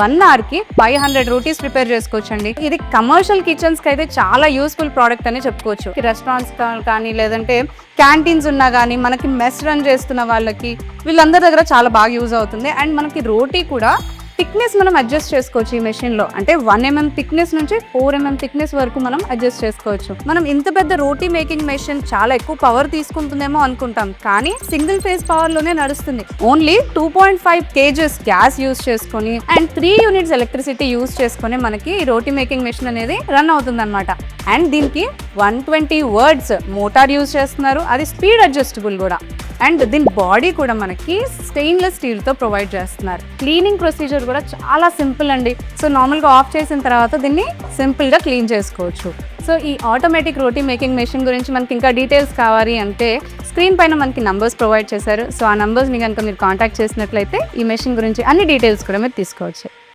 1 hour కి 500 rotis prepare చేసుకోవచ్చండి. ఇది కమర్షియల్ కిచెన్స్ కి అయితే చాలా యూస్ఫుల్ ప్రోడక్ట్ అని చెప్పుకోవచ్చు. రెస్టారెంట్స్ కానీ లేదంటే క్యాంటీన్స్ ఉన్నా కానీ మనకి మెస్ రన్ చేస్తున్న వాళ్ళకి వీళ్ళందరి దగ్గర చాలా బాగా యూజ్ అవుతుంది. అండ్ మనకి రోటీ కూడా థిక్నెస్ మనం అడ్జస్ట్ చేసుకోవచ్చు ఈ మెషిన్లో. అంటే 1 mm థిక్నెస్ నుంచి 4 mm థిక్నెస్ వరకు మనం అడ్జస్ట్ చేసుకోవచ్చు. మనం ఇంత పెద్ద రోటీ మేకింగ్ మెషిన్ చాలా ఎక్కువ పవర్ తీసుకుంటుందేమో అనుకుంటాం, కానీ సింగిల్ ఫేజ్ పవర్లోనే నడుస్తుంది. ఓన్లీ 2.5 kgs గ్యాస్ యూజ్ చేసుకొని అండ్ 3 units ఎలక్ట్రిసిటీ యూజ్ చేసుకొని మనకి ఈ రోటీ మేకింగ్ మెషిన్ అనేది రన్ అవుతుంది అనమాట. అండ్ దీనికి 120 words మోటార్ యూజ్ చేస్తున్నారు, అది స్పీడ్ అడ్జస్టబుల్ కూడా. అండ్ దీని బాడీ కూడా మనకి స్టెయిన్లెస్ స్టీల్తో ప్రొవైడ్ చేస్తున్నారు. క్లీనింగ్ ప్రొసీజర్ కూడా చాలా సింపుల్ అండి. సో నార్మల్గా ఆఫ్ చేసిన తర్వాత దీన్ని సింపుల్గా క్లీన్ చేసుకోవచ్చు. సో ఈ ఆటోమేటిక్ రోటీ మేకింగ్ మెషిన్ గురించి మనకి ఇంకా డీటెయిల్స్ కావాలి అంటే స్క్రీన్ పైన మనకి నంబర్స్ ప్రొవైడ్ చేశారు. సో ఆ నంబర్స్ని కనుక మీరు కాంటాక్ట్ చేసినట్లయితే ఈ మెషిన్ గురించి అన్ని డీటెయిల్స్ కూడా మీరు తీసుకోవచ్చు.